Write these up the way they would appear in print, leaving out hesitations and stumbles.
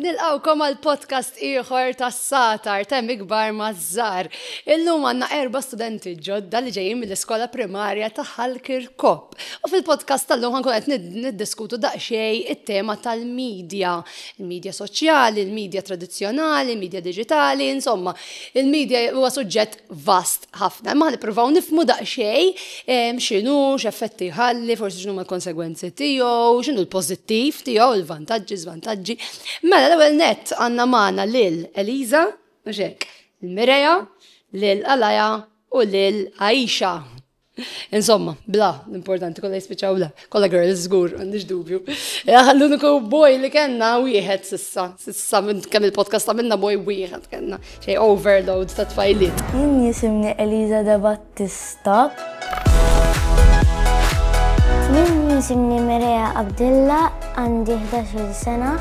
Nilqawkom għal podcast ieħor tas-Satar temm ikbar maż-żgħar. Illum għandna 4 studenti ġodda li ġejjin mill-iskola primarja ta' Ħalkirkop. U fil-podcast tal-lum ħankun qed niddiskutu daqsxejn it-tema tal-medja. Il-medja soċjali, il-medja tradizzjonali, il-medja diġitali, insomma, il-medja huwa suġġett vast ħafna. Imma nippruvaw nifhmu daqsxejn x'inhu, x'effetti ħalli, forsi x'inhu l-konsegwenzi tiegħu, x'inhu l-pożittiv tiegħu, il-vantaġġi, żvantaġġi. Mela l-ewwel nett għandna magħna lil Eliza, mhux hekk, il-Mireja, lil Alaja u lil Aisha. Insomma, bla, l-importanti kollha jispiċċaw bla, kollha girls żgur, m'għandix dubju. L-uniku boy li kellna wieħed s'issa kemm il-podcast għamilna boy wieħed kellna xejn overload ta' tfajliet. Jien jisimni Eliza De Battista. Jien jisimni Mireja Abdilla, għandi 11 sena.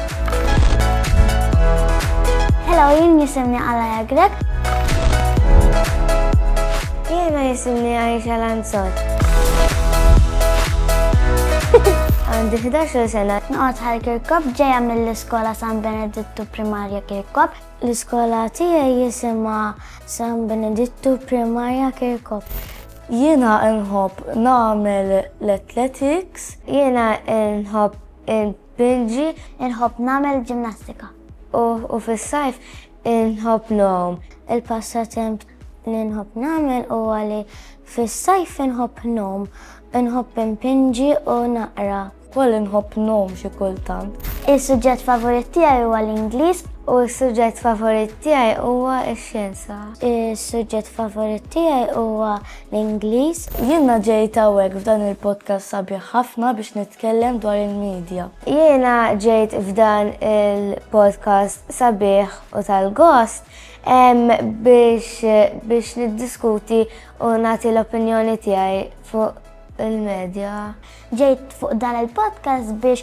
Hello, jien jisimni Alaja Grek. Jiena jisimni Aisha Lanzot. Għandi 11 sena. Noqgħod Ħalkirkop, ġejja mill-iskola San Benedittu Primarja Kirkop. L-iskola tiegħi jisimha San Benedittu Primarja Kirkop. Jiena nħobb nagħmel l-athletics, jiena nħobb il-bilġi, nħobb nagħmel ġimnastika. U fis-sajf nħobb nagħum. Il-passatemp li nħobb nagħmel huwa li fis-sajf nħobb nagħum, nħobb impinġi u naqra. Wkoll nħobb nagħum xi kultant. Is-suġġett favorit tiegħi huwa l-Ingliż u s-suġġett favorit tiegħi huwa x-xjenza. Is-suġġett favorit tiegħi huwa l-Ingliż. Jiena ġejt hawnhekk f'dan il-podcast sabiħ ħafna biex nitkellem dwar il-medja. Jiena ġejt f'dan il-podcast sabiħ u tal-gost biex niddiskuti u nagħti l-opinjoni tiegħi fuq il-medja. Ġejt fuq dan il-podcast biex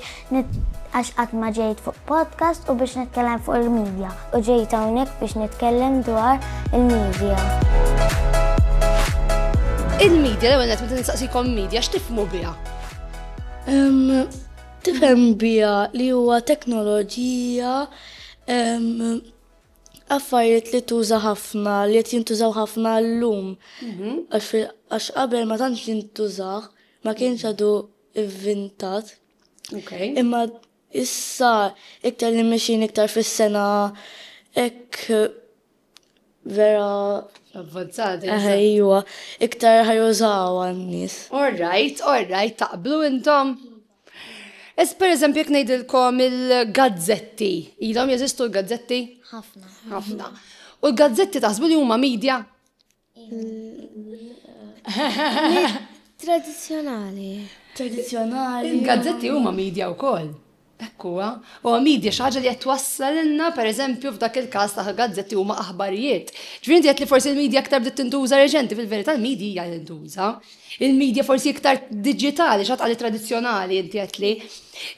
għax qatt ma ġejt fuq podcast u biex nitkellem fuq il-medja. U ġejt hawnhekk biex nitkellem dwar il-medja. Il-medja, l-ewwel nett meta nistaqsikom medja x'tifhmu biha? Tifhem biha li huwa teknoloġija, affarijiet li tuża ħafna, li qed jintużaw ħafna llum. Għax qabel ma tantx jintużaw, ma kienx għadu ivvintat. Imma issa iktar li mexin iktar fis-sena hekk vera avvanzati. Ejwa, iktar ħajużaw għan-nies. All right, taqblu intom. Per eżempju, jekk ngħidilkom il-gazzetti. Ilhom jeżistu l-gazzetti? Ħafna. U l-gazzetti taħsbu li huma medja? Tradizzjonali. Il-gazzetti huma medja wkoll. Hekk huwa. Huwa medja xi ħaġa li qed twassalilna, pereżempju f'dak il-każ ta' gazzetti huma aħbarijiet. Ġifieri qed li forsi il-medja aktar bdiet tintuża reċenti, fil-verità il-medja hija li tintuża. Il-medja forsi iktar diġitali, x'għad qali tradizzjonali inti qed li.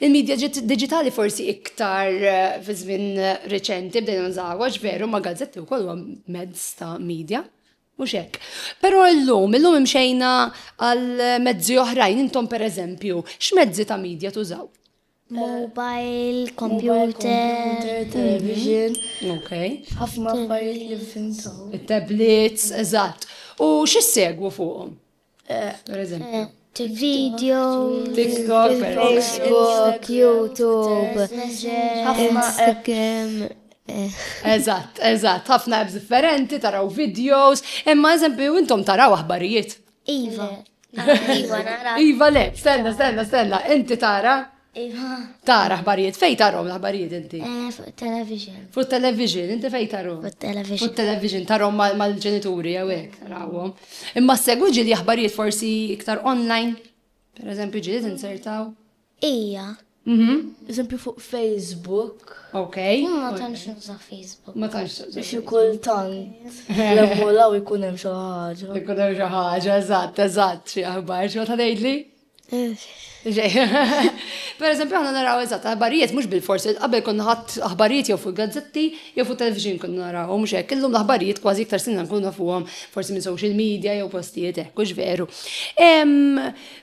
Il-medja diġitali forsi iktar fi żmien reċenti bdejna nżagħu veru ma' gazzetti wkoll huwa mezz ta' medja. Mhux hekk. Però illum imxejna għal mezzi oħrajn intom pereżempju, x'mezzi ta' medja tużaw? Mobile, computer, television. Ħafna affarijiet li vintaw. Il-tablets, eżatt. U x'issegwu fuqhom? Pereżempju. Video, TikTok, Facebook, YouTube, Instagram. Eżatt, ħafna apps differenti, taraw videos, imma eżempju intom taraw aħbarijiet. Iva nara. Iva le, stenna, inti tara? Iva. Tara aħbarijiet, fej tarom l-aħbarijiet inti? Fuq television. Fuq television, inti fej tarom? Fuq television. Fuq television, tarom mal-ġenituri, għawek, tarawhom. Imma segwu ġili aħbarijiet forsi iktar online? Per eżempju ġili tinsertaw? Ija. Eżempju fuq Facebook. Ma tantx nuża Facebook. Ma tantx nuża. Xi kultant. L-emmolaw ikun hemm xi ħaġa. Ikun hemm xi ħaġa, eżatt, xi aħbar, xi ma tgħidli? Per eżempju, aħna naraw eżatt aħbarijiet mhux bil-forsi, qabel konna ħadd aħbarijiet jew fuq gazzetti jew fuq television konna naraw, mhux hekk, illum l-aħbarijiet kważi iktar sinna nkunu nafuhom forsi minn social media jew postijiet hekk, hux veru.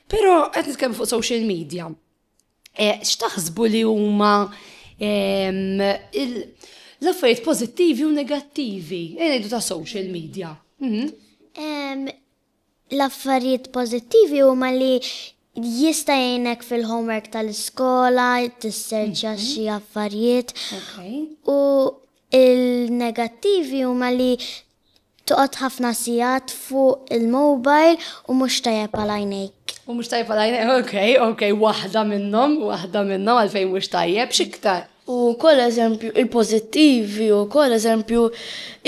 Però qed nitkellmu fuq social media. X'taħsbu li huma L-affarijiet pożittivi u negattivi, ngħidu ta' social media. L-affarijiet pożittivi huma li jista' jgħinek fil-homework tal-iskola, tisserċja xi affarijiet. U il-negattivi huma li toqgħod ħafna sigħat fuq il-mobile u mhux tajjeb għal għajnejk. U mhux tajjeb għal għajnejk, okej, waħda minnhom għalfejn mhux tajjeb, x'iktar. U kol eżempju il-pozittivi u kol eżempju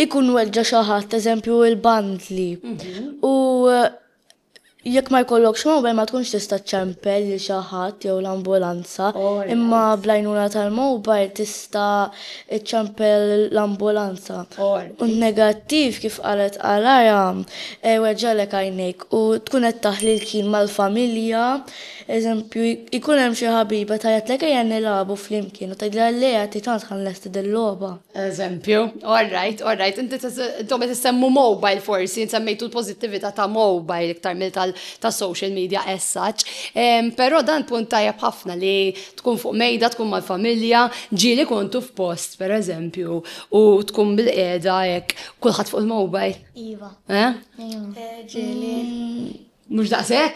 ikun weġġa xi ħadd eżempju il-bandli. U jekk ma jkollokx mobile ma tkunx tista' ċempel lil xi ħadd jew l-ambulanza, imma bl-għajnuna tal-mobile tista' ċempel l-ambulanza. U negattiv kif qalet Alara weġġalek għajnejk u tkun qed taħli l-kien mal-familja, eżempju ikun hemm xi ħabiba tajjeb ejja nilagħbu flimkien u tgħidilha lejha tant ħanlesti dil-logħba. Eżempju, all right, intom qed issemmu mobile forsi, nsemmejtu l-pożittività ta' mobile iktar mill ta' social media as such, pero dan punt tajjeb ħafna li tkun fuq mejda, tkun mal-familja, ġieli kontu f'post, per eżempju, u tkun bil-qiegħda hekk kulħadd fuq il-mobile. Iva. Ġieli. Mhux daqshekk?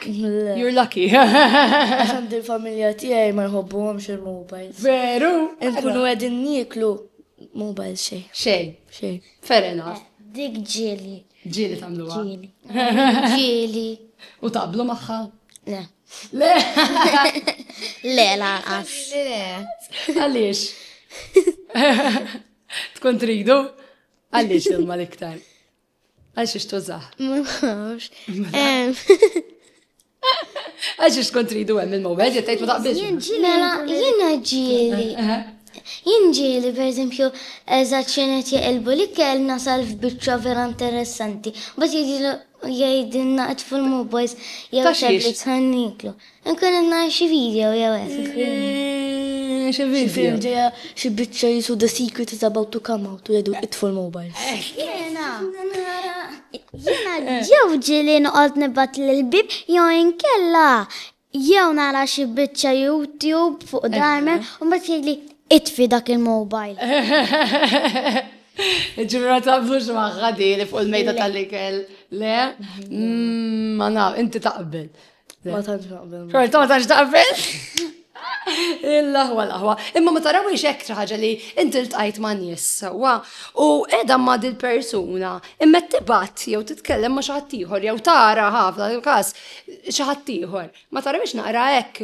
You're lucky. Għax għandi l-familja tiegħi ma nħobbuhomx il-mobile. Veru? Nkunu qegħdin nieklu mobile xejn. Xejn. Fair enough. Dik ġieli. Ġieli tagħmluha. Ġieli. U taqblu magħha? Le. Le. Le lanqas. Għaliex? Tkun tridu? Għaliex ilma l-iktar? Għaliex tużaħ? Ma nafx. Għaliex tkun tridu hemm il-mobile, jittajt ma taqbilx. Jiena ġieli. Jien ġieli, per eżempju, eżaċċjonet jaqilbu li kell nasal f'biċċa vera interessanti. Bat jgħidilna qed fil-mobiles jew tablet ħanniklu. Nkun nara xi video jew hekk. Xi video. Ġeja xi biċċa jisu the secret is about to come out u jgħidu it full-mobile. Jiena ġew ġieli noqgħod nibgħat lill-bib jew inkella jew nara xi biċċa YouTube fuq darmer u mbagħad jgħidli itfi dak il-mobile. Ġurra taqblux maħħadi li fuq il-mejda tal-ikel. Le? Ma naf, inti taqbel. Ma tantx naqbel. Xorta ma tantx taqbel? Il-laħwa. Imma ma tarawiex hekk xi ħaġa li inti ltqajt ma' nies sewwa u qiegħda ma' dil-persuna imma tibgħat jew titkellem ma' xi ħadd ieħor jew tara ħafna każ xi ħadd ieħor. Ma tarawiex naqra hekk.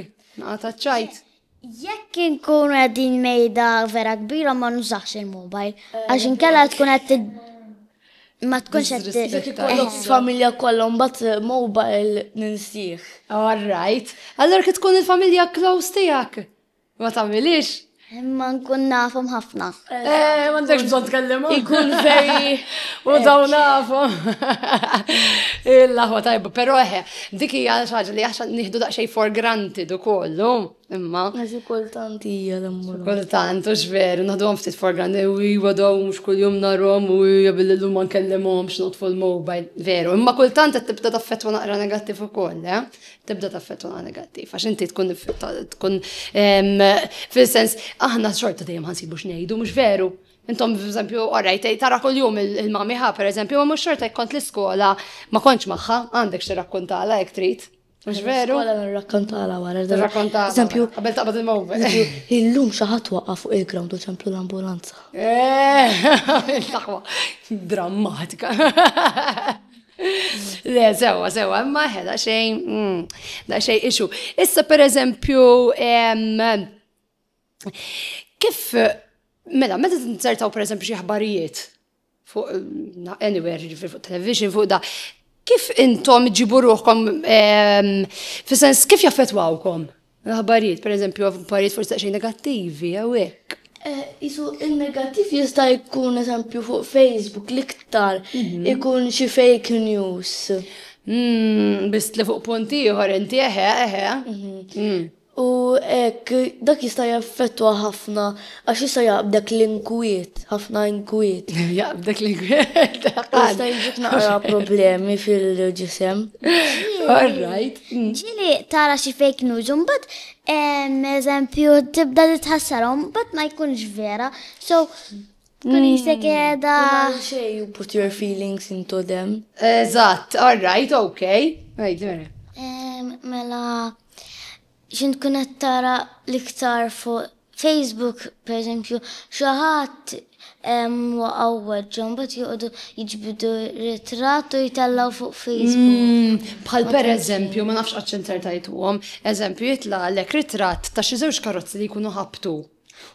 Naqra ċajt. Jekk inkunu qegħdin mejda vera kbira ma nużax il-mobile għax inkella tkun qed ma tkunx qed Familja kollha mbagħad mobile ninsih. All right. Allura kif tkun il-familja close tiegħek? Ma tagħmilix? Imma nkun nafhom ħafna. M'għandekx bżonn tkellimhom. Ikun very u daw nafhom. Il-laħwa tajba, però dik hija xi ħaġa li għax nieħdu daqsxejn for granted ukoll. Imma. Għaxi kultant hija l-ammur. Kultant, u xveru, naħduhom ftit for granted, u jwadaw mhux kuljum narhom u jabillilhom ma nkellimhomx notfu l-mobile. Veru, imma kultant qed tibda taffettwa naqra negattiv ukoll, tibda taffettwa naqra negattiv, għax inti tkun fil-sens aħna xorta dejjem ħansibu x'ngħidu, mhux veru. Intom, per eżempju, orajt, tara kuljum il-mamiħa, per eżempju, ma mhux xorta jkont l-iskola, ma kontx magħha, għandek xi rakkuntala jekk trid. Mux veru? Għala nirrakkontala wara. Nirrakkontala. Eżempju, qabel taqbad il-mowbel. Illum xaħat waqqa fuq il-ground u ċemplu l-ambulanza. Taħwa, drammatika. Le, sewa, imma da xejn ixu. Issa per eżempju, kif, meta t-nsertaw per eżempju xi ħbarijiet fuq, anywhere, fuq television, fuq da, kif intom ġibu ruħkom, fis-sens kif jaffettwawkom? L-ħabarijiet, per eżempju, ħabarijiet forsi xejn negattivi, għawek. Isu il-negattiv jista' jkun eżempju fuq Facebook l-iktar ikun xi fake news. Bist li fuq punti ieħor inti U ek, dak jista' jaffettwa ħafna, għax jista' jaqbdek l-inkwiet, ħafna inkwiet. Jaqbdek l-ingwiet. Jista' jġik naqra problemi fil-ġisem. All right. Ġili tara xi fake news, mbagħad eżempju tibda li tħassarhom, mbagħad ma jkunx vera. So kun jisek qiegħda Xej, you put your feelings into them. Eżatt, all right, okay. Right, vera. mela xint kun qed tara l-iktar fuq Facebook, per eżempju, xi ħadd waqgħu weġġhom mbagħad joqogħdu jiġbdu ritratt u jitellaw fuq Facebook. Bħal per eżempju, ma nafx għadċenter tajtuhom, eżempju jitla lek ritratt ta' xi żewġ karozzi li jkunu ħabtu.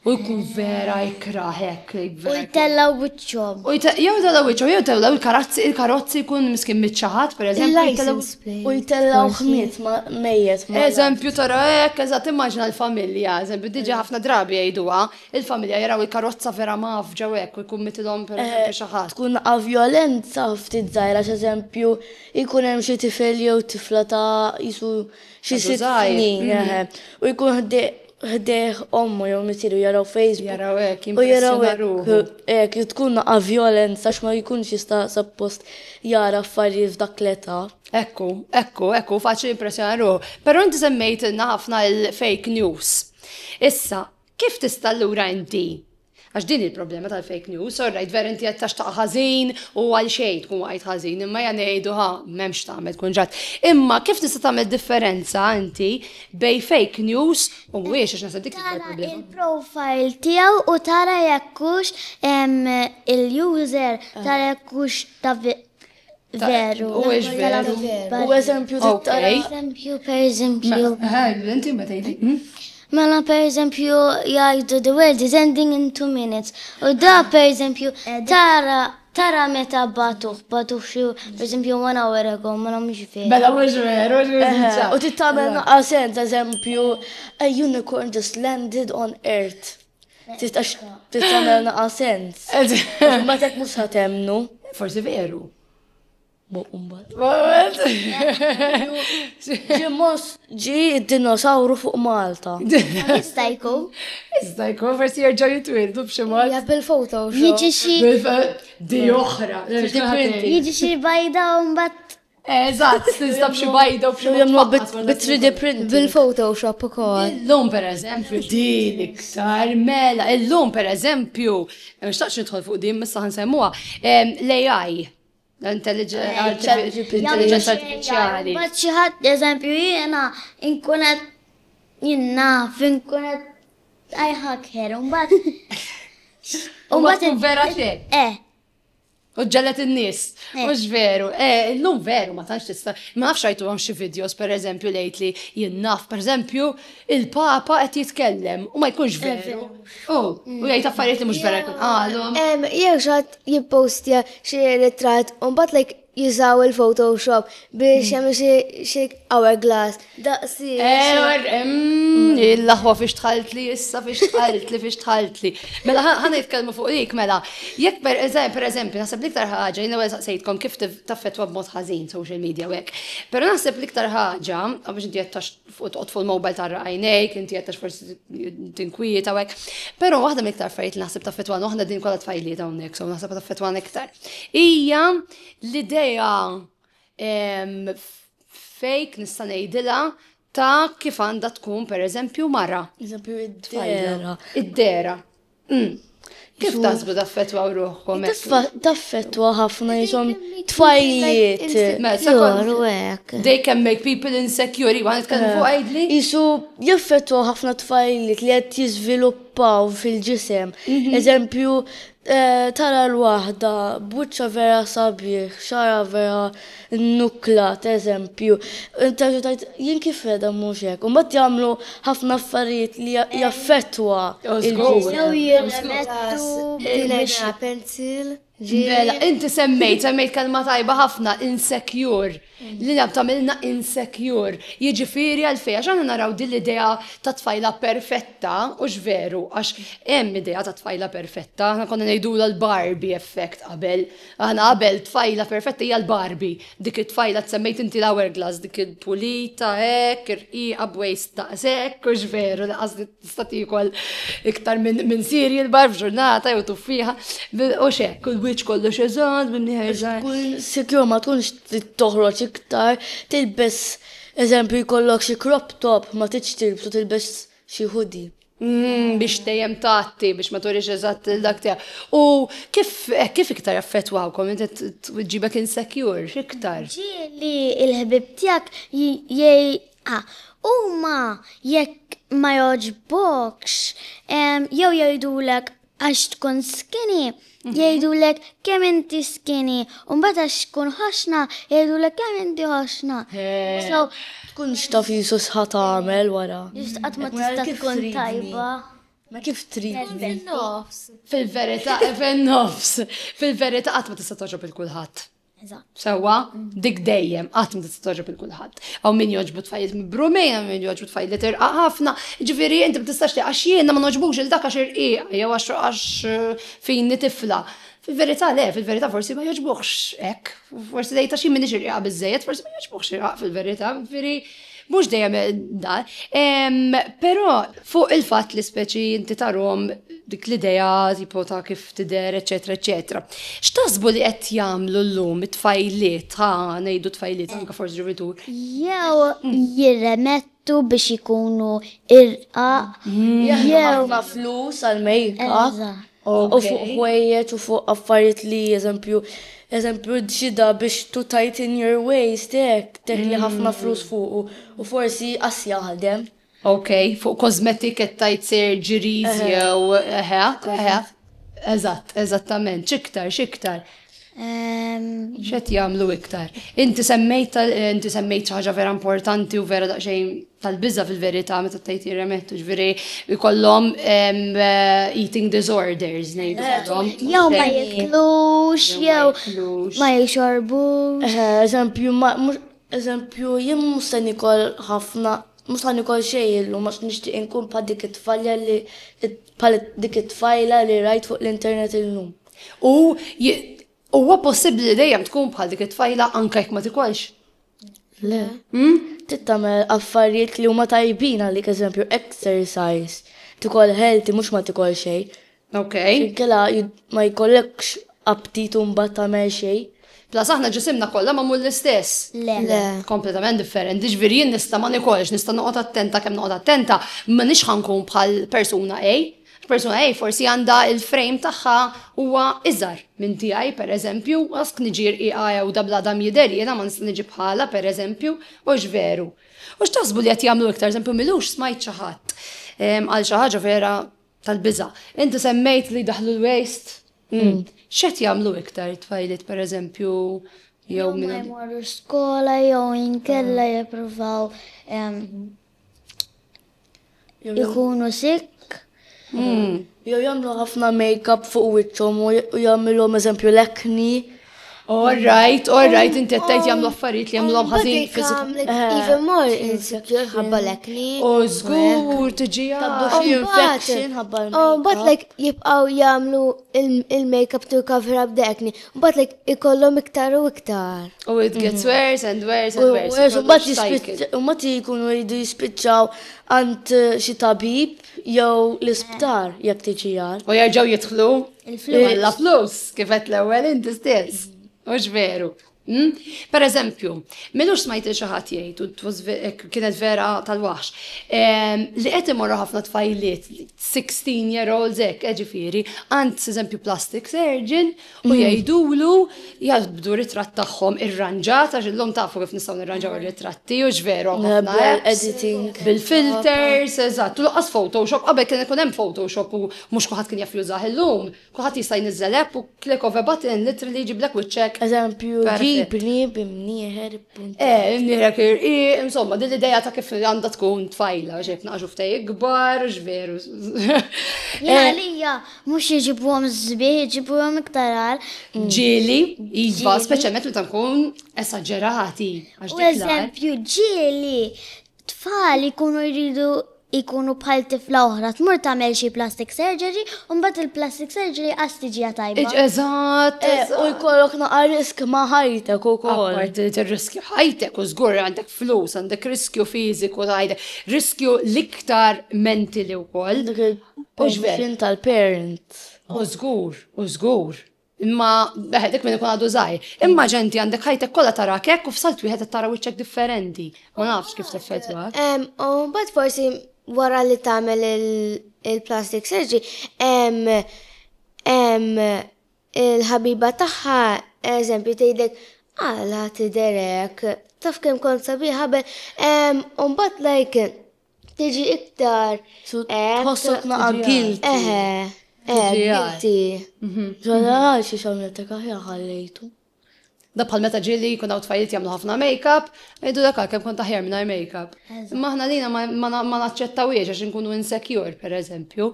U jkun vera jikraħek. U jtellaw wiċċhom. Jew tellaw wiċċhom, jew tellaw il-karozzi jkun miskin mitċaħat, per eżempju. U jtellaw ħmiet mejjet. Eżempju tara hekk, eżatt immaġna l-familja, eżempju diġà ħafna drabi jgħiduha, il-familja jaraw il-karozza vera mafġa hekk u jkun mitilhom per eżempju xi ħadd. Tkun violenza ftit żgħira, eżempju, jkun hemm xi tifel jew tifla ta' jisu xi sitt snin, u jkun ħdeħ ommu jew misieru jaraw Facebook. Jaraw hekk, u jaraw impressjonaruhu. hekk tkun violenza għax ma jkunx jista' suppost jara affarijiet f'dak l-età. Ekku, faċli impressjonaruhu. Però inti semmejtilna ħafna il-fake news. Issa, kif tista' allura inti? Għax din il-problema tal-fake news, orrajt, ver inti għattax ta' ħazin u għal xejn tkun għajt ħazin, imma jgħanejdu memx ta' tkun ġat. Imma kif tista' tagħmel differenza inti bej fake news u mwiex għax nasib dik il-problema. Il-profile tiegħu u tara jekkux il-user tara jekkux ta' veru. U ix veru. U eżempju tara. Per eżempju. Inti ma tgħidli. Mela per eżempju jgħidu the world is ending in 2 minutes. U da per eżempju tara meta batuħ xi per eżempju 1 hour ago, mela mhux veru. Bella mhux veru, U tittamel naqqa sens, eżempju, a unicorn just landed on Earth. Tittamel naqqa sens. Ma tek mhux ħatemnu. Forsi veru. Ġi id-dinosawru fuq Malta. Jista' jkun. Iżda jkun forsi jerġgħu jitwildu b'xi mod. Ja bil-Photoshop. Jiġi xi Di oħra. jiġi xi bajda u mbagħad Eżatt, tista' b'xi bajda u b'xi mod. Bit-3D print. Bil-Photoshop ukoll. Illum per eżempju, din iktar mela, illum per eżempju, mhux nidħol fuq din missa ħansemmuha, l-AI. L-intelligenza artificiali. Mbagħad xi ħadd eżempju jiena inkunet jinnaf inkunet hacker u mbagħad U mbagħad vera xejn. U ġellet in-nies, mhux veru. Illum veru ma tantx tista' ma nafx rajtuhom xi videos pereżempju lately jinnaf pereżempju il-Papa qed jitkellem u ma jkunx veru. U jgħid affarijiet li mhux vera jkun qalhom. Jew xatt jippostja xi ritratt u mbagħad like jużaw il-Photoshop biex jagħmlu xi hourglass. Daqsi. Il-laħwa fiex tħaltli, issa fiex tħaltli. Mela ħana jitkellmu fuq dik mela. Jekk per eżempju, naħseb l-iktar ħaġa, jina għal saqsejtkom kif taffetwa b'mod ħażin social media u hekk. Però naħseb l-iktar ħaġa, għax inti qed toqgħod fuq il-mobile tarra għajnejk, inti qed forsi tinkwieta u hekk. Però waħda mill-iktar affarijiet li naħseb taffetwa waħda din kollha tfajliet hawnhekk, so naħseb taffetwa iktar. Hija l-idea fake nista' ngħidilha ta' kif għandha tkun pereżempju mara. Eżempju id-dera. Id-dera. Kif taħsbu taffetwaw ruħkom? Taffetwa ħafna jisom tfajliet. Joru hekk. They can make people insecure, għan itkellmu fuq għajdli? Jisu jaffetwa ħafna tfajliet li qed jiżviluppaw fil-ġisem. Eżempju, tara l-waħda, buċċa vera sabiħ, xara vera nuklat, eżempju. Taġu tajt, jien kif edha mhux hekk. U mbagħad jagħmlu ħafna affarijiet li jaffettwa il-ġisem. Jew jirremettu Bina pencil. Mela, inti semmejt kelma tajba ħafna, insecure. Li nab tamilna insecure. Jiġifieri għalfej, għax għanna naraw din l-idea ta' tfajla perfetta, u veru, għax hemm idea ta' tfajla perfetta, għana konna nejdu l-Barbie effect qabel. Għana qabel tfajla perfetta hija l-Barbie. Dik it-tfajla t-semmejt inti l-hourglass, dik il-pulita, irqiqa b'waist ta' sekk, u veru, għazdi t-statikol iktar minn serial bar f'ġurnata, jew tuffiħa, u xek, kull wiċ kollu xeżad, b'mniħerġa. Kull secure ma tkunx toħroġ iktar, tilbes, eżempju, jkollok xi crop top, ma tiġ tilbsu tilbes xi hoodie. Biex dejjem tatti, biex ma turix eżatt dak tiegħek. U kif iktar jaffettwawkom, inti tġibek insecure, x'iktar? Ġieli il-ħbib tiegħek huma jekk ma joġbokx, jew jgħidulek għax tkun skinny, jgħidulek kemm inti skinny, u mbagħad għax tkun ħaxna, jgħidulek kemm inti ħaxna. So, Tkunx taf jisus ħat għamel wara. just qatt ma tista' tkun tajba. Ma kif trid? Fil-verità, fin-nofs. Fil-verità qatt ma tista' toġob il-kulħadd. Sewa, dik dejjem, qatt ma tista' toġob il-kulħadd. Aw min joġbu tfajliet mibrumejn, min joġbu tfajliet irqa' ħafna. Ġifieri inti ma tistax għax jiena ma noġbux il dak għax irqiq, jew għax finni tifla. Fil-verità le, fil-verità forsi ma joġbuħx hekk. Forsi dejta xi minix irqiqa biżejjed, forsi ma joġbuħx irqaq fil-verità, ġifieri mhux dejjem dan. Però fuq il-fatt li speċi inti tarhom dik l-idea tipo ta' kif tidher, eċetera, eċetera. X'taħsbu li qed jagħmlu llum it-tfajliet, ngħidu tfajliet anke forsi ġovitur. Jew jirremettu biex ikunu irqa. Ħafna flus għal make-up. U fuq ħwejjeġ u fuq affarijiet li eżempju xida biex to tighten your waist, teħli ħafna flus fuq u forsi qasja ħadem. Ok, fuq cosmetic tight surgeries jew eżattament, xiktar. X'qed jagħmlu iktar. Inti semmejt ħaġa vera importanti u vera daqsxejn tal-biża fil-verità meta tgħid jirremettu, ġifieri jkollhom eating disorders ngħidulhom. Jew ma jiklux, jew ma jixorbux. Eżempju, jien mhux se nikol ħafna, mhux se nikol xejn illum għax nixtieq inkun bħal dik it-tfajla dik it-tfajla li rajt fuq l-internet illum. Huwa possibbli dejjem tkun bħal dik it-tfajla anke jekk ma tikolx. Le. Tittamel affarijiet li huma tajbin għalik eżempju exercise. Tikol healthy mhux ma tikol xejn. Ok. Kella ma jkollekx aptitu mbagħad tagħmel xejn. Plas aħna ġisimna kollha ma mhu l-istess. Le. Kompletament differenti. Ġifieri jien nista' ma nikolx, nista' noqgħod attenta kemm noqgħod attenta, ma nix ħankun bħal persuna Persuna forsi għandha il-frame tagħha huwa iżgħar minn tiegħi pereżempju, għask niġi rqiqa jew dabla dam jidher jiena ma nista' niġi bħala pereżempju, u veru. U x'taħsbu li qed jagħmlu iktar eżempju milux smajt xi ħadd għal xi ħaġa vera tal-biża'. Inti semmejt li daħlu l-waste. X'qed jagħmlu iktar it-tfajliet pereżempju jew Ma jmorru skola jew inkella jippruvaw ikunu sikk. Jew jagħmlu ħafna make-up fuq wiċċhom u jagħmilhom eżempju l-acne. All right, inti qed tgħid jagħmlu affarijiet li jagħmluhom ħażin Even more insecure ħabba l-acne. U żgur tiġi Xi infection ħabba But like jibqaw jagħmlu il-makeup to cover up the acne. But like ikollhom iktar u iktar. Oh, it gets worse and worse and worse. Mbagħad jkunu jridu jispiċċaw għand xi tabib jew l-isptar jekk tiġi jar. U jerġgħu jidħlu il-flus kif qed l-ewwel inti stess. Mhux veru. Per eżempju, milux smajt xi ħadd jgħid kienet vera tal-waħx. Li qed imorru ħafna tfajliet 16-year-olds hekk ġifieri għand eżempju plastic surgeon u jgħidulu jabdu ritratt tagħhom irranġat għax illum tafu kif nistgħu nirranġaw ir-ritratti u ġveru ħafna editing bil-filters, eżatt, u laqas Photoshop, qabel kien ikun hemm Photoshop u mhux kulħadd kien jaf jużah illum. Kulħadd jista' jniżel app u click of a button literally jġiblek wiċċek. Eżempju, Ibni, bimnieħer, Nirek, insomma, din l-ideja ta' kif għandha tkun tfajla, ġef naqġu ftej gbar, ġveru. Għalija, mux jġibuhom zbieħ, jġibuhom iktarar. Ġili, iva, speċjalment meta nkun esagġerati. U eżempju, ġili, tfal ikunu jridu ikunu bħal tifla oħra, tmur tagħmel xi plastic surgery, u mbagħad il-plastic surgery għas tiġi tajba. Eżatt. U jkollok naqar risk ma' ħajtek ukoll. Apparti tir-riskju ħajtek u żgur għandek flus, għandek riskju fiżiku ħajtek, riskju l-iktar mentali wkoll. Dik il-pension tal-parent. U żgur. Imma beħedek minn ikun għadu żgħir. Imma ġenti għandek ħajtek kollha tarak hekk u f'salt wieħed qed tara wiċċek differenti. Ma nafx kif teffettwak. U mbagħad forsi wara li tagħmel il-plastic surgery, il-ħabiba tagħha eżempju tgħidlek għala tiderek, taf kemm kont sabiħ ħabel, u mbagħad like tiġi iktar Tħossok naqa' guilty. guilty. Ġara xi xamletek aħjar ħallejtu. Da bħal meta ġili kun għaw tfajlit jamlu ħafna make-up, jiddu dakar kem kont taħjar minna make-up. Imma ħna lina ma naċċettawiex għax nkunu insecure, per eżempju.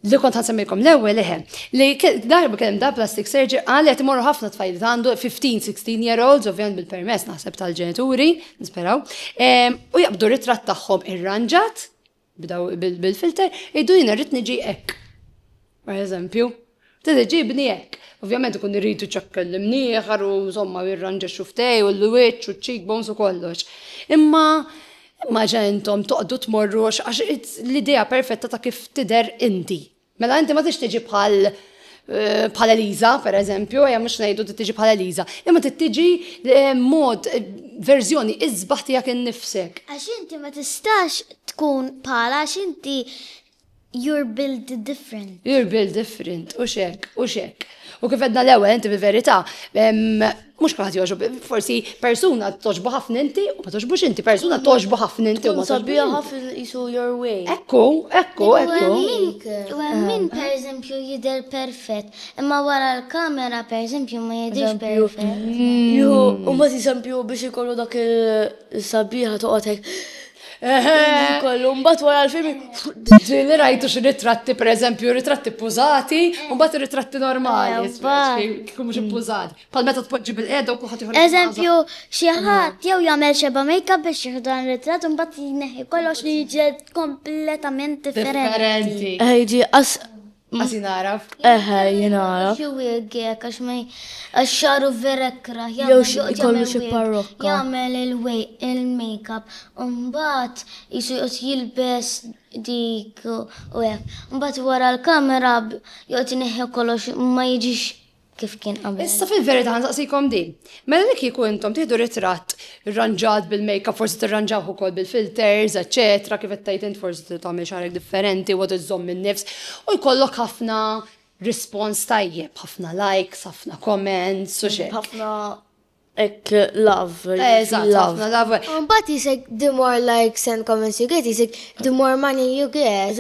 Li kont ħansemmilkom l-ewwel eħe. Li darba kellem da plastic surgery għalli qed imorru ħafna tfajlit għandu 15-16 year olds, ovvjament bil-permess naħseb tal-ġenituri, nisperaw. U jaqbdu ritratt tagħhom irranġat, bidaw bil-filter, jiddu jina rrit niġi ek. Per eżempju, ġibni ek. Ovvjament ikun irridu ċakkel l-mnieħar u insomma jirranġa xuftej u l-wiċ u cheekbones u kollox. Imma ġentom toqdu tmorru għax l-idea perfetta ta' kif tider inti. Mela inti ma tix tiġi bħal Eliza, per eżempju, ja mux nejdu tiġi bħal Eliza, imma tiġi mod, verżjoni iżbaħ tijak innifsek. Għax inti ma tistax tkun bħala, għax inti you're built different. You're built different, u xek. U kif edna l-ewel, inti bil-verità, mux kħat joġob, forsi persuna toġbu ħafna inti, u ma toġbux inti, persuna toġbu ħafna inti, u ma Sabija ħafna isu your way. Ekku. U għemmin, per eżempju, jider perfett, imma wara l-kamera, per eżempju, ma jidirx perfett. Jo, u ma tisempju biex ikollu dak il-sabiħa toqotek. Kollu, mbat wara l-film. Ġili rajtu xi ritratti, per eżempju, ritratti pużati, u mbagħad ritratti normali. Kikum mhux ippużati. Bħal meta tpoġġi bil-qiegħda u kulħadd iħollu. Eżempju, xi ħadd jew jagħmel xeba make-up biex jieħu dan ritratt u mbagħad jneħħi kollox li jiġi kompletament differenti. Differenti. Għasi naraf. Jenaraf. Xi wieġek għax ma għax-xaru verekra. Jew jkollu xi parrokka. Jagħmel il-make-up u mbagħad jisu jilbes dik u hekk. Mbagħad wara l-kamera joqgħod ineħħi kollox ma jiġix kif kien qabel. Issa fil-verità nsaqsikom din. Mela li kieku intom tieħdu ritratt irranġat bil-make-up, forsi tirranġaw ukoll bil-filters, eċetera, kif qed tgħid int forsi tagħmel xarek differenti u iżomm min-nifs u jkollok ħafna response tajjeb, ħafna likes, ħafna comments u xejn. Ħafna ek love. Eżatt, ħafna love. But jisek, the more likes and comments you get, jisek, the more money you get.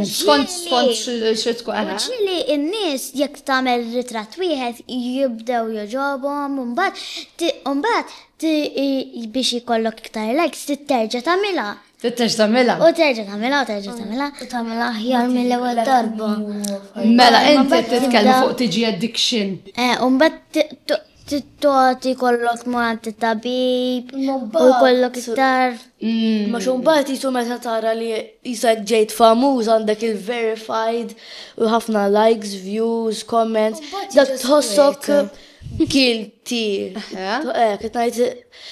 Skont xitku għana. Ġili n-nis jek tamel ritratt wieħed jibdew joġobhom u mbagħad biex jikollok iktar likes titterġa' tagħmilha. Titterġa' tagħmilha. U terġa' tagħmilha u terġa' tagħmilha u tagħmilha aħjar mill-ewwel darba. Mela inti titkellmu fuq tiġi addiction. U mbagħad tittuħati kollok maħt tabib, u kollok iktar. Ma xumbat jisu meta tara li jisak ġejt famuż għandek il-verified u ħafna likes, views, comments, dak tħossok guilty.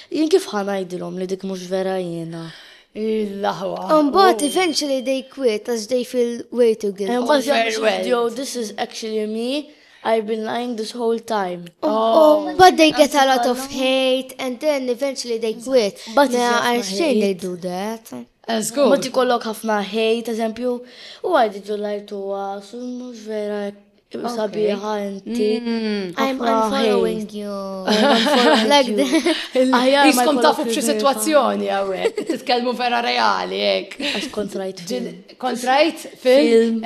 Jien kif ħanajdilom li dik mux vera jena. Il-laħwa. But eventually they quit as they feel way too guilty. Very well. This is actually me. I've been lying this whole time. But they get a lot of hate and then eventually they quit. But I think they do that. That's good. Ma tikollok ħafna hate, eżempju, why did you lie to us? Mux vera sabiħa inti. I'm unfollowing you. Like Jiskom tafu b'xi situazzjoni għawek, titkellmu vera reali, ek. Għax kontrajt film. Kontrajt film?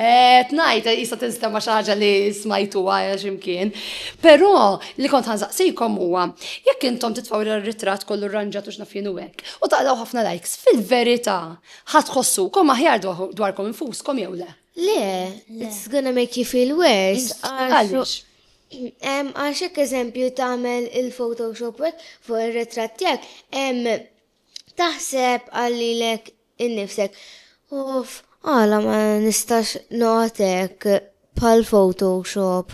Tnajt, jista tinstema xaġa li smajtu għaja ximkien. Pero, li kont ħanżaqsikom huwa, jekk intom titfaw il-ritrat kollu rranġat u xnafjenu għek, u taqlaw ħafna likes, fil-verita, ħatħossu, kom aħjar dwarkom infuskom jew le? Le, it's gonna make you feel worse. Għalix? Għaxek eżempju tagħmel il-Photoshop fuq ir-ritratt tiegħek, taħseb għallilek innifsek. Uff, għala ma nistax notek pal Photoshop.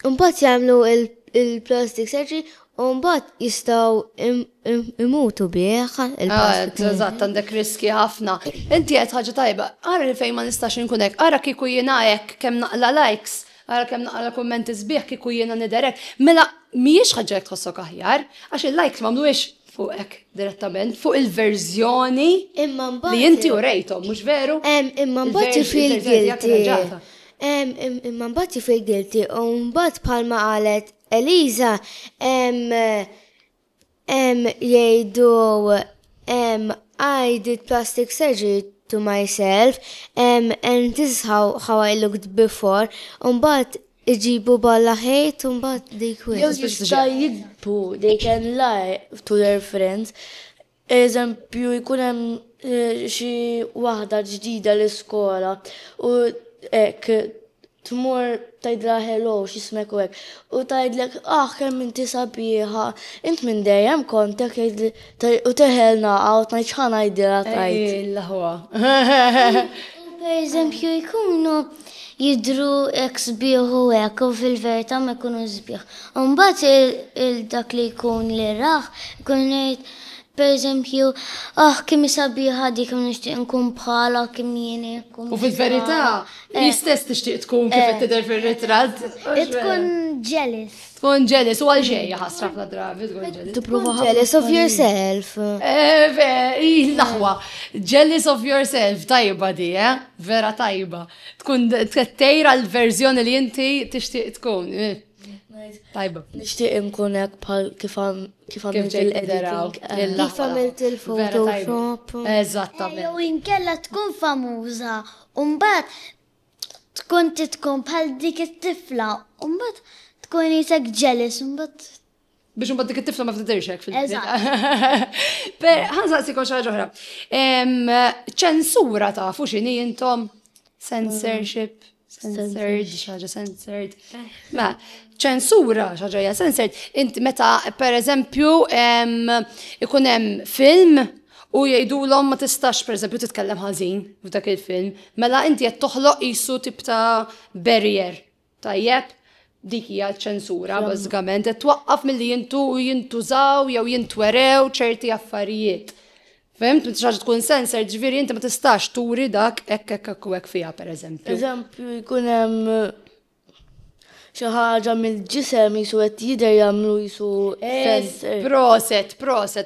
Umbat jagħmlu il-plastic surgery, umbat jistaw imutu bieħ il-plastic. Eżatt, għandek riski ħafna. Inti għed ħagġa tajba, għara li fejn ma nistax inkunek, għara kiku jena ek kem naqla likes, għara kem naqla kommenti sbieħ kiku jena niderek. Mela, miex ħagġa jek tħossok aħjar, għax il-likes mamluħiex fuqek direttament, fuq il-verżjoni li jinti u rejtom, mux veru? Imma mbagħad jifil guilty. Imma mbagħad jifil guilty, u mbagħad bħalma qalet Eliza, jgħidu, I did plastic surgery to myself, and this is how I looked before, mbagħad iġibu balla hate, mbagħad they quit. Jista jikbu, they can lie to their friends. Eżempju, jkun hemm xi waħda ġdida l-iskola u hekk tmur tajdla hello, xismek u hekk. U tajdlek, kemm inti sabiħa, int minn dejjem kontek u teħelna għaw tnajd x'ħana jdila tajt. Il-ħwa. Per eżempju, jkunu jidru ek sbieħu hekk u fil-verità ma jkunu sbieħ. Mbagħad il-dak li jkun li raħ, jkun ngħid per eżempju, kemm sabiħa dik kemm nixtieq nkun bħala kemm jieni nkun. U fil-verità, jistess tixtieq tkun kif qed tidher fir-ritratt. Tkun jealous. Tkun jealous u għal xejn ħasra fl drabi tkun jealous. Tipprova jealous of yourself. Laħwa, jealous of yourself, tajba di, vera tajba. Tkun tejra l-verżjoni li inti tixtieq tkun. Tajba. Nixtieq nkun hekk bħal kif għamilt il-editing. Kif għamilt il-Photoshop. Eżattament. Jew inkella tkun famuża, u mbagħad tkun bħal dik it-tifla, u mbagħad tkun isek jealous, u mbagħad biex mbagħad dik it-tifla ma ftidirxek fil-eżatt. Ħansaqsikom xi ħaġa oħra. ċensura tafu x'inhi intom? Censorship. Censored. Ma, ċensura xaġa censored. Inti meta, per eżempju, ikun hemm film u jgħidulhom ma tistax, per eżempju, titkellem ħażin f'dak il-film, mela inti qed toħloq qisu tip ta' barrier. Tajjeb, dik hija ċensura bażikament qed twaqqaf milli jintużaw jew jintwerew ċerti affarijiet. Femt, ċaġa tkun sensor, ġviri, inti ma tistax turi dak ekk u ekk fija, per eżempju. Eżempju, jkun hemm xi ħaġa mill-ġisem jisu qed jidher jagħmlu jisu Proset,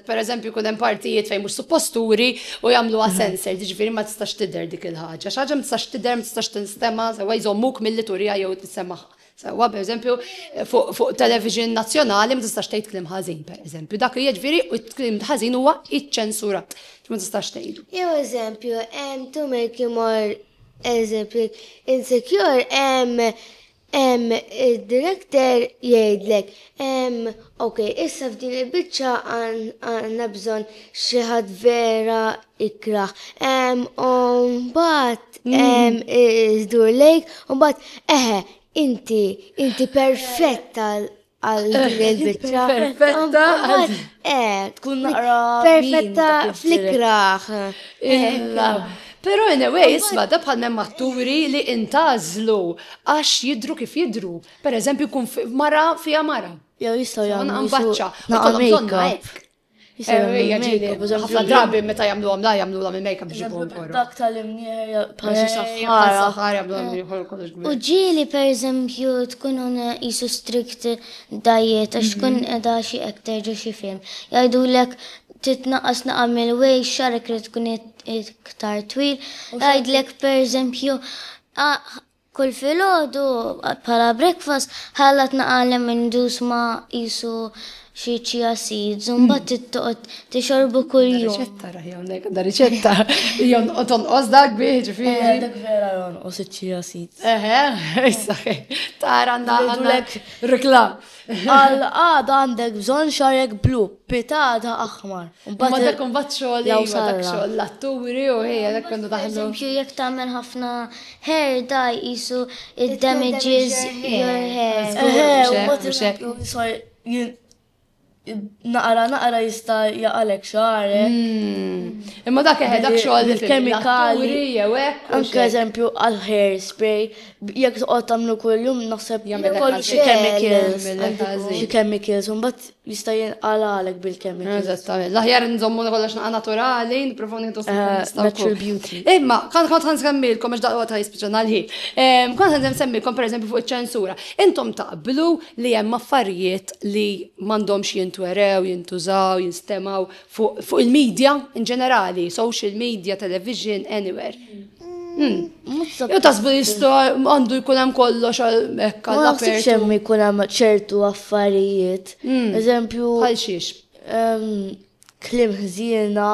per eżempju, jkun hemm partijiet fejn mhux suppost turi u jagħmluha sensor, ġifieri ma tistax tidher dik il-ħaġa. X'ħaġa ma tistax tidher, ma tistax tinstema' sewa jżommuk milli turija jew tissemma'. Sewa, per eżempju, fuq television nazzjonali ma tistax tgħid kliem ħażin, per eżempju. Dak hija ġifieri u kliem ħażin huwa iċċensurat. Ma tistax tgħidu. Jew eżempju, to make you more eżempju insecure, il-director jgħidlek, issa f'din il-biċċa għandna bżonn xi ħadd vera ikraħ. Mbagħad iżdur lejk, u mbagħad inti perfetta għal il-bicċa. Perfetta. tkun naqra Perfetta fl-ikraħ. Pero anyway, isma, da bħal atturi li intażlu għax jidru kif jidru. Per eżempju, kun mara fija mara. Jew jistgħu jagħmlu Nqambaċċa. naqra make-up. Ħafna drabi meta jagħmluhom la jagħmluhom il-make-up biex ikun korru. Dak tal-imnier bħal xi Ħara saħħara. jagħmluhom kollox U ġieli per eżempju tkun jisu strict diet għax tkun edha xi ektar xi film. Jgħidulek titnaqqas naqamil wej xarek li tkun iktar twil. Jgħidlek per eżempju kull filgħodu bħala breakfast ħallat naqalem indus ma jisu xi chia seeds, mbagħad tittoqgħod tixorbu kull jum. Riċetta raħi hawnhekk, da riċetta. Tonqos dak bih ġifieri. Dak vera jonqos iċ-chia seeds. Tara għandek reklam. Għal-għada għandek bżon xarek blu, pitada aħmar. Ma dak imbagħad xogħol dak xogħol l-atturi u ħejja dak kondu taħlu. Eżempju, jekk tagħmel ħafna hair dye jisu it damages your hair. Naqra jista jaqalek xarek. Imma dak dak xogħol il-kemikali jew hekk. Anke eżempju għal hair spray, jekk toqgħod tagħmlu kuljum naħseb jagħmel xi chemicals, u mbagħad jista' jinqalalek bil-chemicals. Eżattament. L-aħjar nżommu kollox naqa' naturali, nippruvaw nieħdu natural beauty. Imma kont nsemmilkom għax daqqa ta' jispiċċana l-ħin. Kont nsemmilkom pereżempju fuq iċ-ċensura. Intom taqblu li hemm affarijiet li m'għandhomx jintwerew, jintużaw, jinstemaw fuq il-medja in ġenerali, social media, television, anywhere. Jew tasbu jistgħu għandu jkun hemm kollox hekk għall-apertu. Ma jkun hemm ċertu affarijiet. Eżempju, bħal xiex. Kliem ħżiena,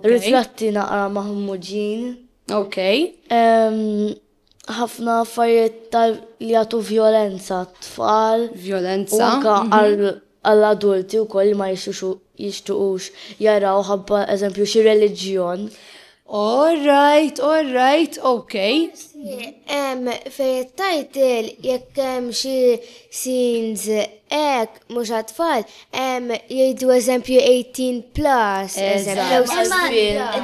ritratti naqra maħmuġin. Okej. Ħafna affarijiet li jagħtu violenza tfal. Violenza. Għall-adulti wkoll ma jixtuqux jaraw ħabba eżempju xi reliġjon. All right, okay. Fej tajtil jekk hemm xi scenes hekk mhux għat-tfal, jgħidu eżempju 18+.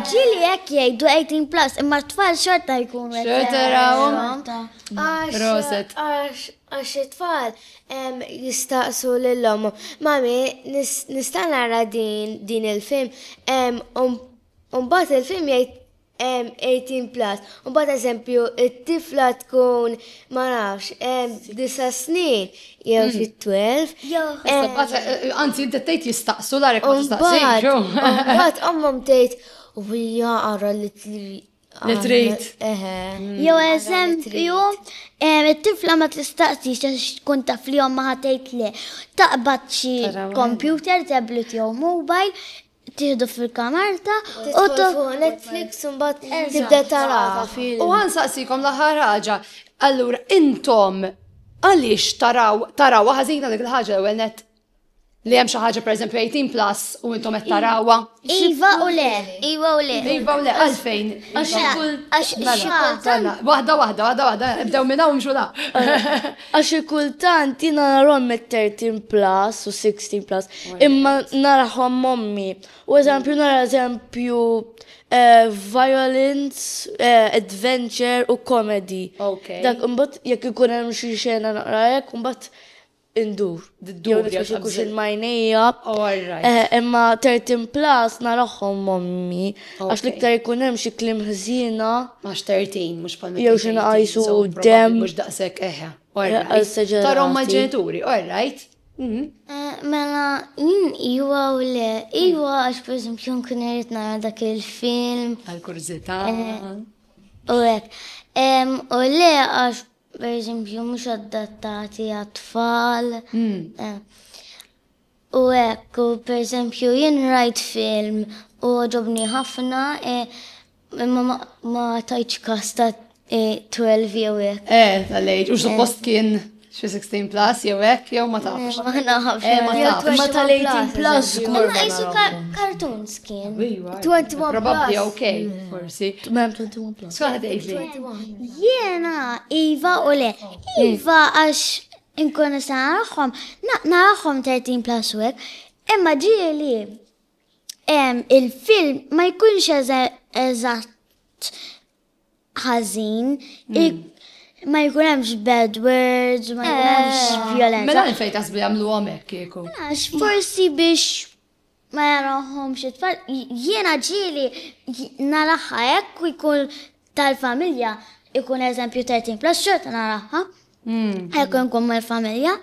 Ġieli hekk jgħidu 18+, imma t-tfal xorta jkunu Xorta rawhom. Proset. Għax it-tfal jistaqsu lil-om, mami, nista' nara din il-film, mbagħad il-film jgħid 18+. Mbagħad eżempju it-tifla tkun ma nafx 9 snin jew xi 12. Anzi, inti tgħid jistaqsu l-għarek ma tistaqsix. Mbagħad ommhom tgħid u hija ara li trid. Jew eżempju, it-tifla ma tistaqsix għax tkun taf li ma ħatejt le. Taqbad xi computer, tablet jew mobile, tieħdu fil-kamerta u fuq Netflix u mbagħad tibda tara film. U nsaqsikom l-aħħar ħaġa. Allura intom għaliex taraw ħażina dik il-ħaġa ewwel net li hemm xi ħaġa pereżempju 18+ u intom qed tarawha. Iva u le. Għalfejn. Waħda, ibdew minn hawn xula. Għax kultant jiena narahom 13+ u 16+, imma narahom mommi. U eżempju violence, adventure u comedy. Dak imbagħad jekk ikun hemm xi xena naqra hekk, imbagħad indur. Kux il-majnija. Imma 13+ narahom mommi. Għax liktar jkun hemm xi kliem ħżiena. Għax 13 mhux bħal jew xi naqajsu dem. Mhux daqshekk Tarhom mal-ġenituri, all right. Mela, iwa u le. Iwa għax per eżempju nkun irid nara dak il-film. Għal-kurzità. U hekk. U le għax per eżempju mhux adattati għat-tfal. U hekk, per eżempju jien rajt film u ġobni ħafna, imma ma tajtx kasta 12 jew hekk. Tal-age, u suppost kien xi 16+ jew hekk jew ma tafx. Ma nafx. Ma tal-18+ Imma jisu cartoons kien. 21+. Probabbli okay, forsi. Mem 21+. Skont tgħidli. Jiena Iva u le. Iva għax inkun nista' narahom 13+ u hekk, imma ġieli il-film ma jkunx eżatt ħażin, ma jkun hemmx bad words, ma jkun hemmx violenza. Mela fejn tasbi jagħmlu hekk kieku. Għax forsi biex ma jarahomx it-tfal, jiena ġieli naraħħa hekk u jkun tal-familja, ikun eżempju 13+ xorta naraħħa. Hekk nkun mal-familja.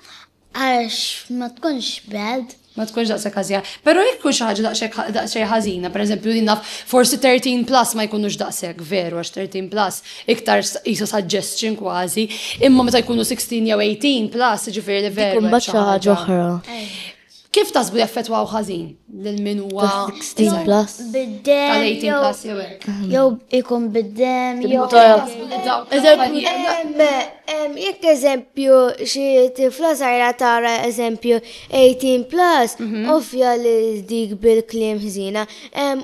Għax ma tkunx bad. Ma tkunx daqshekk ħażina. Però jekk kun xi ħaġa daqsxejn ħażina, pereżempju li naf forsi 13 plus ma jkunux daqshekk veru għax 13 plus iktar qisu suggestion kważi, imma meta jkunu 16 jew 18 plus ġifieri li veru. Kun xi ħaġa oħra. Kif tasbu jaffettwaw ħażin lil min huwa 16 plus. tal-18 plus jew hekk? Jew ikun bid-dem, jew. Jekk eżempju xi tifla żgħira tara eżempju 18 plus, ovvja li dik bil-kliem ħżina.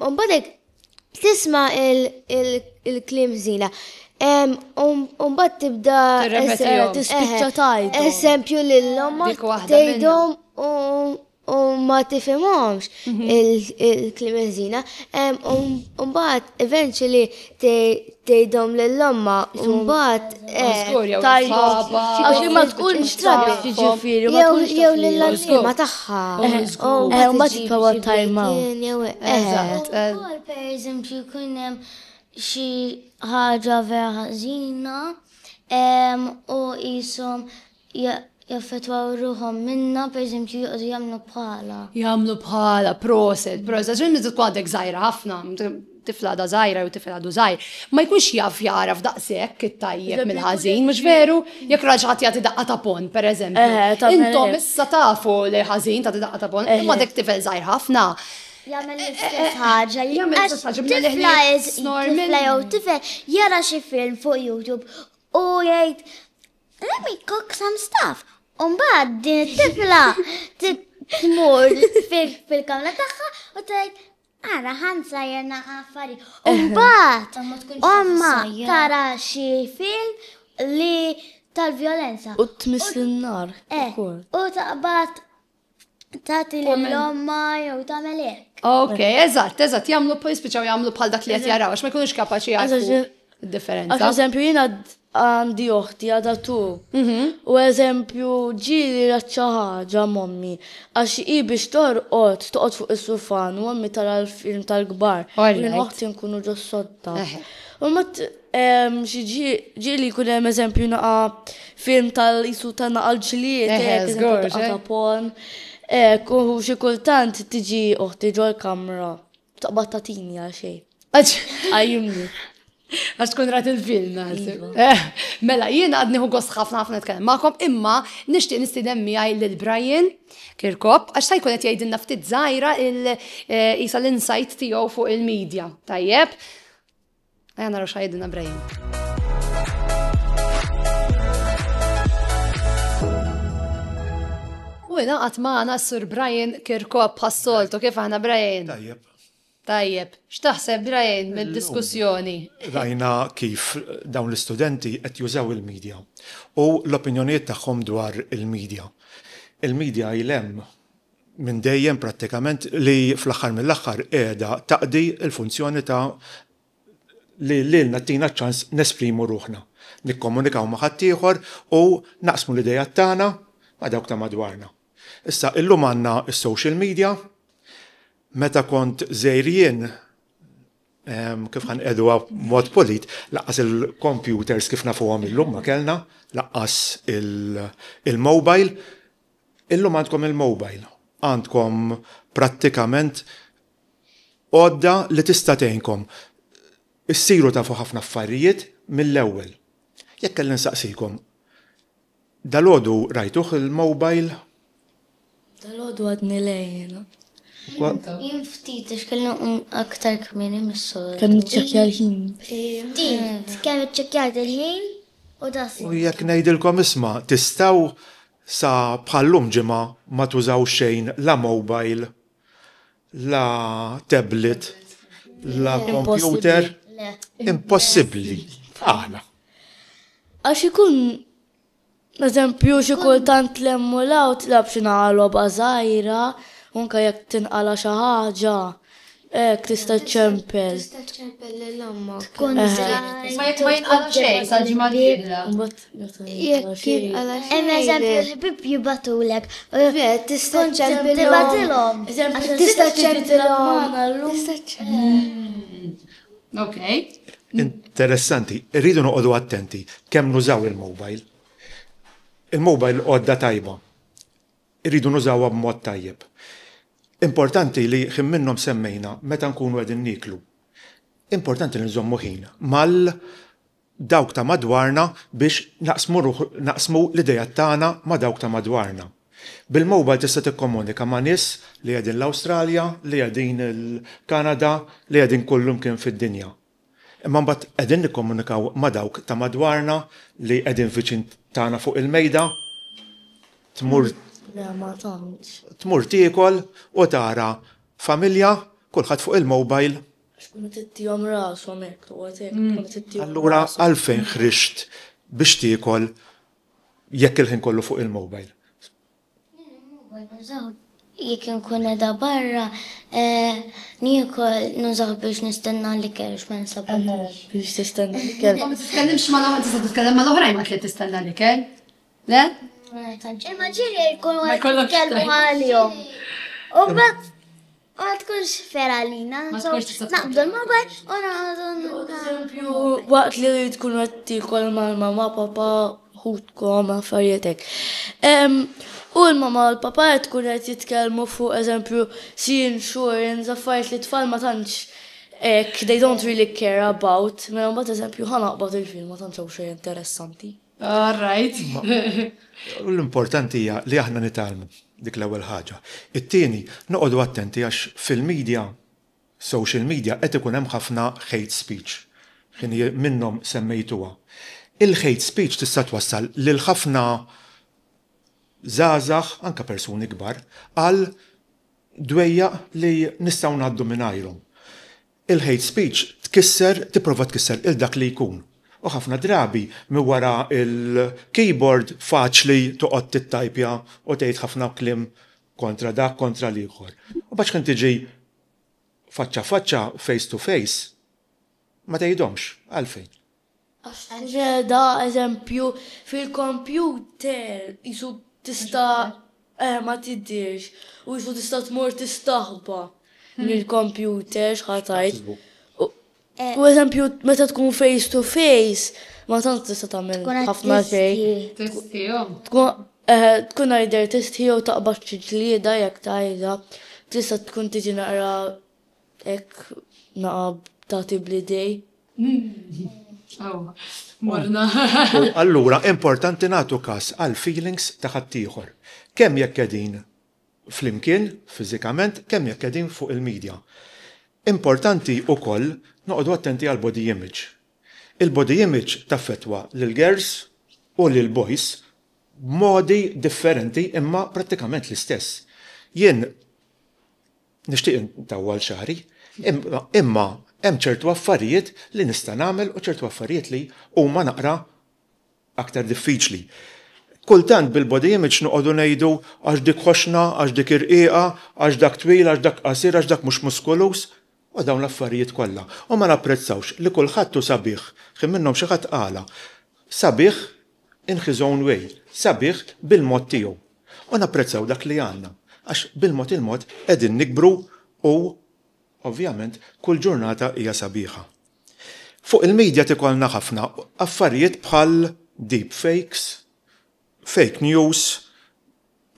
Mbagħad tisma' il-kliem ħżina. Mbagħad tibda Tispiċċa tajdu. eżempju lil-omma Dik waħda tgħidhom u ma tifhimhomx il-kliem ħżina. Mbagħad eventually tgħidhom lill-omma u mbagħad Żgur jew il-ħaba. Għax ma tkunx taf ġifieri, ma tkunx jew lill-allima tagħha. mbagħad titfawa time out. Eżatt. Ukoll pereżempju jkun hemm xi ħaġa vera ħażina u qishom jaffettwaw ruhom minna, pereżempju joqgħdu jagħmlu bħala. Jagħmlu bħala proset. Ġin miżu tkun għandek żgħira ħafna, tifla da żgħira jew tifla għadu żgħir. Ma jkunx jaf jaraf daqshekk it-tajjeb mill-ħażin, mhux veru? Jekk raġ ħadd jagħti daqqa ta' pon, pereżempju. Intom issa tafu li ħażin tagħti daqqa ta' pon, imma dik tifel żgħir ħafna. Jagħmel l-istess ħaġa. Jagħmel l-istess ħaġa milli ħlief Tifla jew tifel jara xi film fuq YouTube u jgħid let me cook some stuff. Mbagħad din it-tifla tmur fil-kamra tagħha u tgħid ara ħansa jena affari. Mbagħad omma tara xi film li tal-vjolenza. U tmiss lin-nar. U taqbad tagħti lill-omma jew tagħmel hekk. Ok, eżatt, jagħmlu jispiċċaw jagħmlu bħal dak li qed jaraw għax ma jkunux kapaċi jafu id-differenza. Għax eżempju jiena għandi oħti għadha tu. U eżempju ġieli raċċa ħaġa mommi għax i biex toqgħod fuq is-sufan u mommi tara l-film tal-kbar. Jien oħti nkunu ġo sodda. U mat xi ġieli jkun hemm eżempju naqa' film tal-isu ta' naqal ġlied, tapon. U xi kultant tiġi oħti ġo l-kamra. Taqbad tatini għal xejn. Għajjimni. Għax tkun rat il-film, naħseb. Mela, jien għadni hu gost ħafna nitkellem magħkom, imma nixtieq nistidem miegħi lil Brian Kirkop, għax se jkun qed jgħidilna ftit żgħira isa l-insight tiegħu fuq il-medja. Tajjeb? Ejja naraw x'għidilna Brian. U ingħaqad magħna s-sur Brian Kirkop ħassoltu kif aħna Brian? Tajjeb, x'taħseb Brian mid-diskussjoni? Rajna kif dawn l-istudenti qed jużaw il-medja u l-opinjonijiet tagħhom dwar il-medja. Il-medja jilem minn dejjem prattikament li fl-aħħar mill-aħħar qiegħda taqdi l-funzjoni ta' li lilna tina ċans nesprimu ruħna, nikkomunikaw ma' ħadd ieħor u naqsmu l-idejat tagħna ma' dawk ta' madwarna. Issa illum għandna s-social media. Meta kont żejrien kif ħan edu mod polit, laqqas il-computers kif nafuhom illum ma kellna, laqqas il-mobile, illum għandkom il-mobile. Għandkom prattikament għodda li tista' tgħinkom. Issiru tafu ħafna affarijiet mill-ewwel. Jekk kelli nsaqsikom, dal-għodu rajtuh il-mobile? Dal-għodu għadni lejna. Jien ftit kellna aktar kmieni mis-sol. Kemm niċċekkja l-ħin. Ftit kemm iċċekkjat il-ħin u das. U jekk ngħidilkom isma' tistgħu sa bħallum ġimgħa ma tużaw xejn la mobile, la tablet, la computer. Impossibbli. Aħna. Għax ikun eżempju xi kultant lemmu tlab xi nagħlogħba żgħira. Unka jek tinqala xi ħaġa, tista' ċempel. Tista' ċempel lill-omma. Ma jinqala xejn sal-ġimgħa d-dieħla. Jekk jinqala xejn. Hemm eżempju l-ħbib jibatulek. Tista' ċempilhom. Tista' ċempilhom. Ok. Interessanti, irridu noqogħdu attenti kemm nużaw il-mobile. Il-mobile għodda tajba. irridu nużawha b'mod tajjeb. Importanti li ħin minnhom semmejna meta nkunu qegħdin niklu. Importanti li nżommu ħin mal dawk ta' madwarna biex naqsmu l-idejat tagħna ma' dawk ta' madwarna. Bil-mobile tista' tikkomunika ma' nies li qegħdin l-Awstralja, li qegħdin il-Kanada, li qegħdin kullum kien fid-dinja. Imma mbagħad qegħdin nikkomunikaw ma' dawk ta' madwarna li qegħdin viċin tagħna fuq il-mejda, tmur tiekol u tara familja, kulħadd fuq il-mobile. Allura għalfejn ħrixt biex tiekol jekk il-ħin kollu fuq il-mobile. Jekk nkun edha barra, niekol nużaw biex nistenna li kelx ma nsabux. Biex tistenna li kell. Ma titkellimx ma titkellem mal-oħrajn ma tliet tistenna li kell. Le? Ma ġiri jkun għad kelmu għal-jom. U bat, ma tkunx feralina. Naqbdu l-mobile, u Eżempju, waqt li tkun għatti kol mal-mama, papa, ħutkom, affarietek. U l-mama u l-papa tkun għat jitkelmu fuq, eżempju, insurance, affarijiet li tfal ma tantx they don't really care about. Mela mbagħad eżempju ħanaqbad il-film ma tantx hawn xejn interessanti. All right. L-importanti hija li aħna nitalmu dik l-ewwel ħaġa. It-tieni noqogħdu attenti għax fil-media, social media qed ikun hemm ħafna hate speech. Ħin minnhom semmejtuha. Il-hate speech tista' twassal lil ħafna żgħażagħ anke persuni kbar għal dwejja li nistgħu ngħaddu mingħajrhom. Il-hate speech tipprova tkisser il dak li jkun. U ħafna drabi mi wara il-keyboard faċli toqgħod tittajpja u tgħid ħafna kliem kontra dak kontra l-ieħor. U biex kien tiġi faċċa face to face ma tgħidhomx għalfejn. Da eżempju fil-computer jisu tista' ma tiddirx u jisu tista' tmur tistaħba mill-computer x'ħatajt. U eżempju, meta tkun face to face, ma tant tista' tagħmel ħafna xejn. Tkun għajder tistħiju taqbad xi ġlieda jekk tajda, tista' tkun tiġi naqra hekk naqab tagħti blidej. Morna. Allura importanti nagħtu każ għal feelings ta' ħaddieħor. Kemm jekk qegħdin flimkien fiżikament, kemm jekk qegħdin fuq il-medja. Importanti wkoll noqogħdu attenti għal body image. Il-body image taffettwa lil girls u lil boys b'modi differenti imma prattikament l-istess. Jien nixtieq intawwal xahri, imma hemm ċertu affarijiet li nista' nagħmel u ċertu affarijiet li huma naqra aktar diffiċli. Kultant bil-body image noqogħdu ngħidu għax dik ħoxna, għax dik irqiqa, għax dak twil, għax dak qasir, għax dak mhux muskulus. U dawn l-affarijiet kollha. U ma napprezzawx li kulħadd hu sabiħ, ħin minnhom xi ħadd qala. Sabiħ in his own way, sabiħ bil-mod tiegħu. U napprezzaw dak li għandna, għax bil-mod il-mod qegħdin nikbru u ovvjament kull ġurnata hija sabiħa. Fuq il-medja tikollna ħafna affarijiet bħal deepfakes, fake news,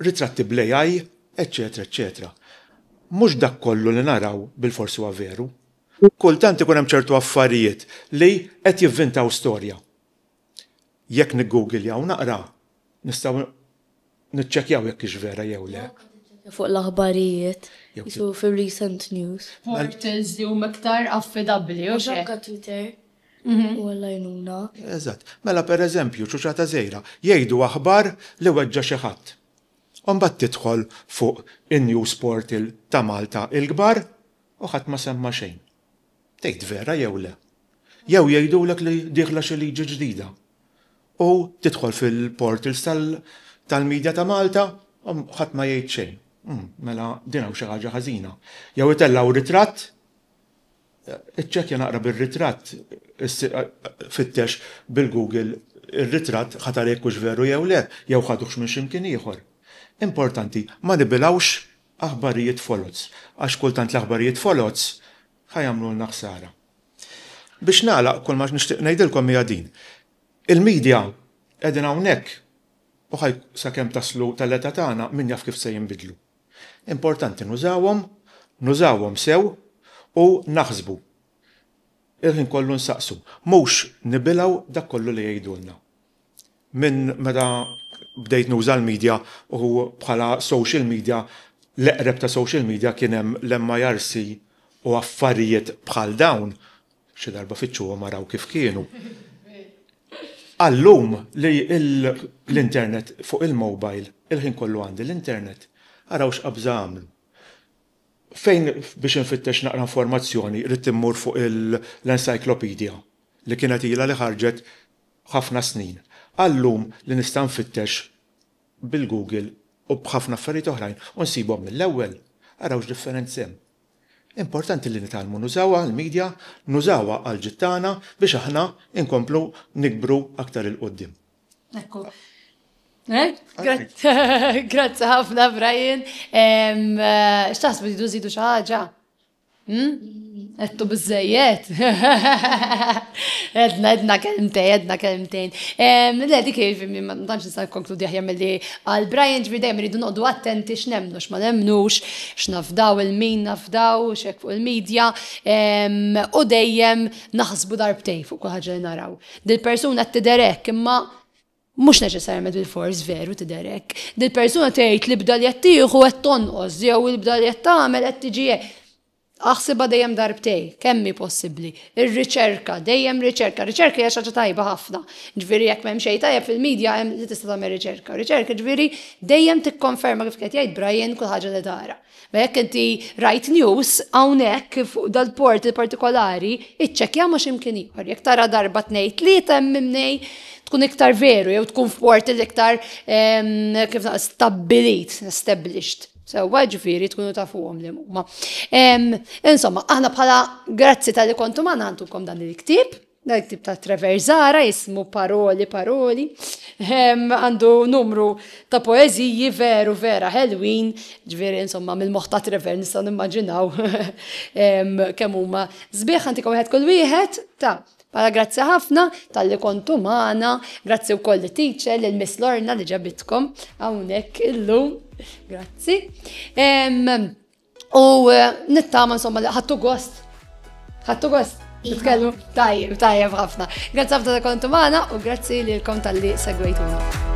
ritratti bl-AI, eċċetera, eċċetera. Mhux dak kollu li naraw bil-forsi huwa veru. Kultant ikun hemm ċertu affarijiet li qed jivvintaw storja. Jekk niggoogljaw naqra, nistgħu niċċekkjaw jekk hix vera jew le. Fuq l-aħbarijiet, jisu fil-recent news. Portals li huma aktar affidabbli u Xanka Twitter. U għallajnuna. Eżatt. Mela pereżempju ċuċata żejra jgħidu aħbar li weġġa xi ħadd. Mbagħad tidħol fuq in-news portal ta' Malta il-kbar u ħadd ma semma xejn. Tgħid vera jew le. Jew jgħidulek li dieħla xi liġi ġdida. U tidħol fil-portals tal-medja ta' Malta u ħadd ma jgħid xejn. Mela din hawn xi ħaġa ħażina. Jew itellgħu ritratt, iċċekkja naqra bir-ritratt, fittex bil-Google ir-ritratt ħatarek hux veru jew le, jew ħaduhx minn x'imkien ieħor. Importanti, ma nibilawx aħbarijiet folots, għax kultant l-aħbarijiet folots ħajamlu l-naħsara. Biex nagħlaq kull ma nixtieq ngħidilkom hija din. Il-medja qegħdin hawnhekk u ħaj sakemm taslu tal-età tagħna min jaf kif se jinbidlu. Importanti nużawhom sew u naħsbu. Il-ħin kollu nsaqsu, mhux nibilgħu dak kollu li jgħidulna. Minn meta bdejt nuża l-medja u bħala social media, l-eqreb ta' social media kien hemm l-MIRC u affarijiet bħal dawn, xi darba fittxuhom araw kif kienu. Allum li l-internet fuq il-mobile, il-ħin kollu għandi l-internet, araw x'qabża għamlu. Fejn biex nfittex naqra informazzjoni rrid immur fuq l-encyclopedia li kienet ilha li ħarġet ħafna snin. Allum li nista' nfittex bil-Google u b'ħafna affarijiet oħrajn u nsibhom mill-ewwel, araw x'differenzi hemm. Importanti li nitalmu nużawha l-medja, nużawha għal ġittana biex aħna inkomplu nikbru aktar il-qoddim. Ekku. Grazzi ħafna, Brian. X'taħsbu li żidu xi ħaġa? Għettu bizzejiet. Edna kelmtejn. L-għedi kif, ma ntanx nista' konkludi aħjar mill-li għal-Brian ġbir dejjem iridu noqdu attenti x'nemnu, x'ma nemnux, x'nafdaw il-min nafdaw, x'hekk fuq il-medja, u dejjem naħsbu darbtej fuq kull ħaġa li naraw. Dil-persuna tiderek imma mhux neċessarjament bil-fors veru tiderek. Dil-persuna tgħid li bda li qed tieħu qed tonqos jew li bda li qed tagħmel qed tiġi aħsibha dejjem darbtej, kemmi possibbli. Ir-riċerka, dejjem riċerka hija xi ħaġa tajba ħafna. Ġifieri jekk m'hemm xejn tajjeb fil-medja hemm li tista' tagħmel riċerka. Riċerka ġifieri dejjem tikkonferma kif qed jgħid Brian kull ħaġa li tara. Ma jekk inti rajt news hawnhekk fuq dal-port partikolari, iċċekkja ma x'imkien ieħor. Jekk tara darba tnejn tlieta hemm imnej tkun iktar veru jew tkun f'port iktar kif established. Sewa ġifieri tkunu tafuhom li huma. Insomma, aħna bħala grazzi tal-li kontu ma nagħtukom dan il-ktieb, dan il-ktieb ta' Trevor Zara jismu Paroli. Għandu numru ta' poeżiji veru vera ħelwin, ġifieri insomma mill-moħħ ta' Trevor nistgħu nimmaġinaw kemm huma sbieħ antikom wieħed kull wieħed ta' Pala grazzi ħafna tal-li kontu maħna, grazzi u koll li teacher, l-Miss Lorna li ġabitkom, għawnek illum, grazzi. U nittama insomma li ħattu gost, nitkellmu tajjeb ħafna. Grazzi ħafna tal-li kontu maħna u grazzi li l-kom tal-li segwejtuna.